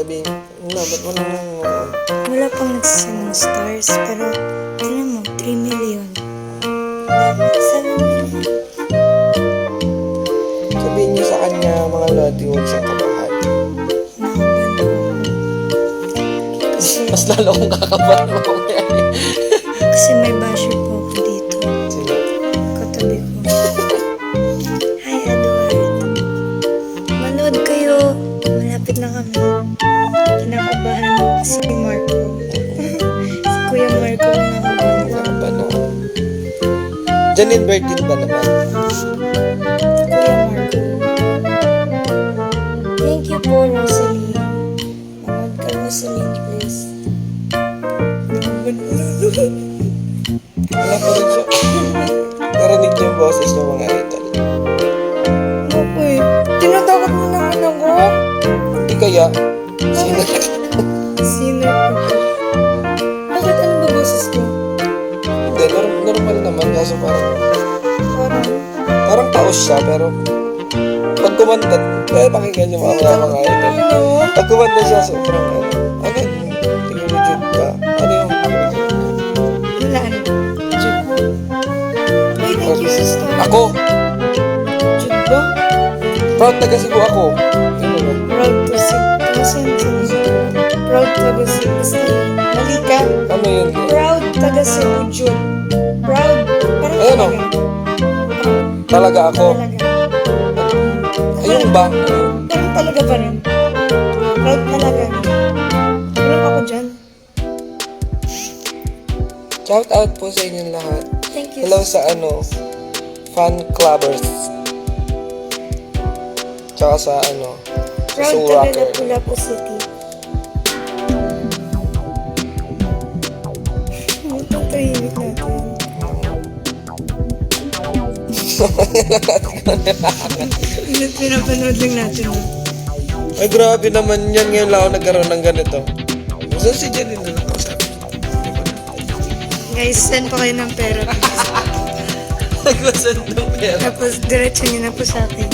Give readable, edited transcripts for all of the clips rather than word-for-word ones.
sabihin, no, ba't mo nang Wala pang nagsasend ng stars, pero tignan mo, 3 million. 7 million. sabihin niyo sa kanya, mga lodi, huwag siyang kabahan. Nakabando ako. Kasi, Mas lalo kong kakabahan mo kaya. kasi may basher po ako dito. Sino? Katabi ko. Hi, Edward. Manood kayo. Malapit na kami. Kinakabahan ako si Marco. Si Kuya Marco kinakabahan ako. Nakabano. Janine Bertin ba naman? Kuya Marco. Thank you po, Rosalie. Manood ka, Rosalie, please. Wala pa rin siya. Narinig niyo yung boses ng mga idol. Okay. Tinatakot mo naman ako. Hindi kaya, sino? Sino ko? Bakit ano ba boses ko? Hindi, normal naman. Kaso Parang, parang taos siya, pero pag kumanta, pakinggan yung mga idol. ano? Pag kumanta siya, sobrang ano yung legit ka? Ano yung Wala na. Jude. Wait, thank you, sister. Ako! Jude ba? Proud taga Cebu ako. Ano ba? Proud to see. Proud taga Cebu. Basta yun. Mali ka. Ano yun? Proud taga Cebu, Jude. Proud. Parang Ayun, oh. Talaga ako. Talaga. Ayun ba? Parang talaga pa rin. Proud talaga. Parang ako dyan. Shout out po sa inyong lahat. Thank you. Hello sa fan clubbers. Tsaka sa sa Proud Soul taga Rocker. Lapu-Lapu City. Itong tahimik natin. Pinapanood lang natin. Ay grabe naman yan. Ngayon lang ako nagkaroon ng ganito. So si Janine na nakausap. Guys, send pa kayo ng pera. Naglasad ng pera. Tapos, diretso nyo na po sa akin.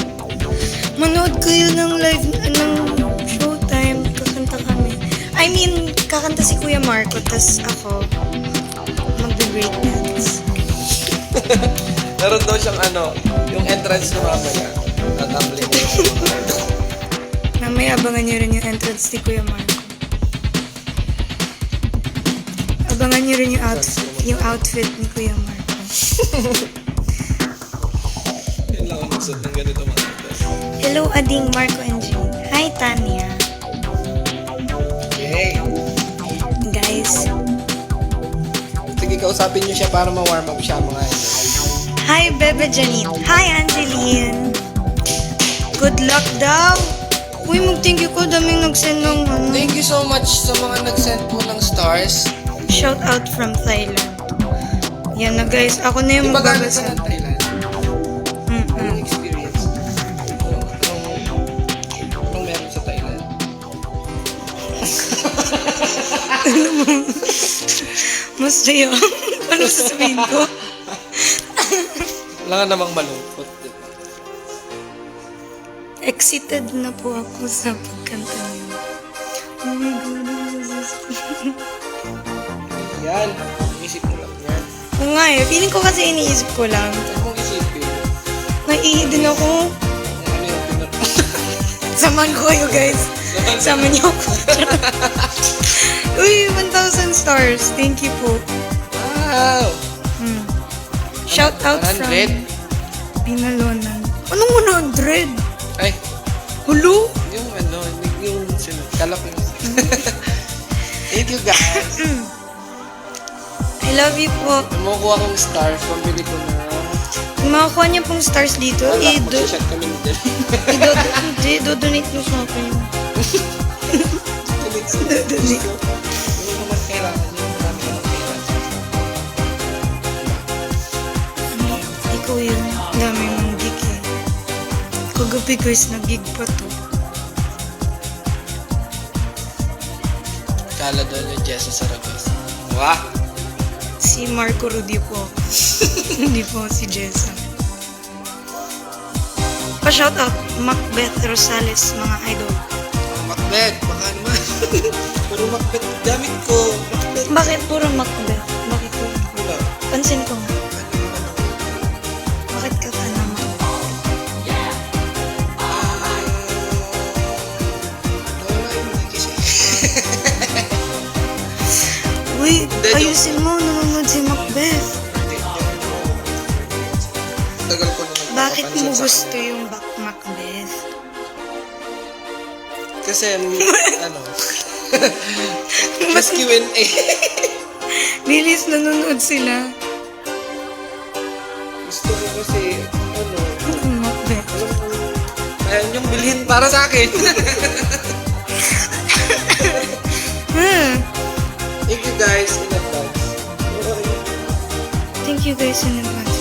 Manood kayo ng live, ng showtime. Kakanta kami. I mean, kakanta si Kuya Marco, tas ako, magbe-break dance. Meron daw siyang yung entrance na mamaya. Tatambling mo. Mamaya abangan nyo rin yung entrance ni Kuya Marco. Abangan nyo rin yung outfit ni Kuya Marco. Yun lang ako magsot ng ganito mga idol. Hello, Ading, Marco, and Jean. Hi, Tanya. Yay! Guys, Sige, kausapin niyo siya para ma-warm up siya mga idol. hi, Bebe Janine. Hi, Angeline. Good luck daw. Uy, mag-thank you ko. Daming nag-send ng Thank you so much sa mga nag-send po ng stars. shout out from Thailand. Yan na guys. Ako na yung Di ba galing ka magbabasa. ng Thailand? Anong experience? Anong meron sa Thailand? Masaya. Ano sasabihin ko? Wala nga namang malungkot. Diba? Excited na po ako sa pagkanta niyo. Oh my God. Yan. Isip mo lang yan. Oo nga eh. Feeling ko kasi iniisip ko lang. Huwag mong isipin. Naiihi din ako. Kung ano yung Samahan ko kayo guys. Sama niyo ako. Uy, 1,000 stars. Thank you po. Wow! Shout out from 100? Pinalonan. Anong 100? Ay, Hulo? yung kalap yung Thank you guys. I love you po. Kumukuha kong stars, pambili ko na. Kung makakuha niyo pong stars dito, Wala, mag-shot kami din. i-donate mo sa akin. Donate. Hindi naman kailangan yun. Marami naman kailangan. Ikaw yun. Dami mong gig eh. Kagabi guys, nag-gig pa to. Kala doon yung Jessa Saragosa. Wah! Si Marco Rudy po. Hindi po si Jessa. Pa-shoutout, Macbeth Rosales, mga idol. Macbeth, baka naman. Macbeth gamit ko. Macbeth. Bakit puro Macbeth? Bakit puro? Wala. Pansin ko nga. Ano? Bakit ka fan ng Macbeth? Nawala yung hindi kasi. Uy, Hindi, ayusin mo. Nanonood si Macbeth. Tagal ko na Bakit mo nagpapansin sa gusto yung Macbeth? Kasi, ano, mas Q&A. Bilis, nanonood sila. Gusto ko kasi, ano, Macbeth. alam ko, ayan yung bilhin para sa akin. Thank you guys in advance. Okay. Thank you guys in advance.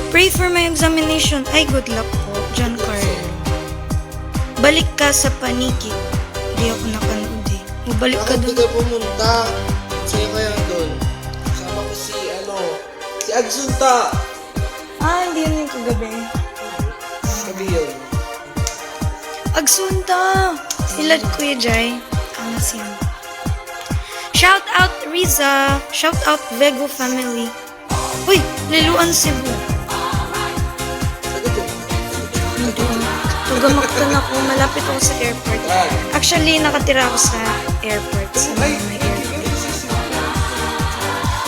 Pray for my examination. Ay, good luck po, John Carl. Balik ka sa paniki. Hindi ako nakanood eh. Mabalik ka Bakit di dun. ka pumunta? Sa'yo kaya doon. Kasama ko si, si Agsunta. Hindi yun yung kagabi. Sabi yun. Agsunta! Sila Kuya Jai. Angas yan. Shout out Riza. Shout out Vego family. Uy, Liluan Cebu. Sagot yun. Tugamaktan ako. Malapit ako sa airport. Actually, nakatira ako sa airport. Sa Ay, may airport.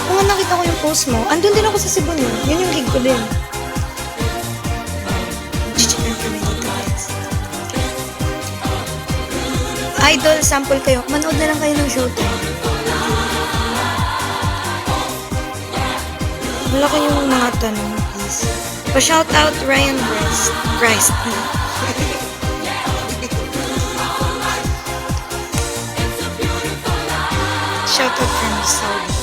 Oo, nakita ko yung post mo. Andun din ako sa Cebu nun. Yun yung gig ko din. Idol, sample kayo. Manood na lang kayo ng Showtime. Wala kayong mga tanong, please. Pa-shout out Ryan Christ. Shout out from Saudi.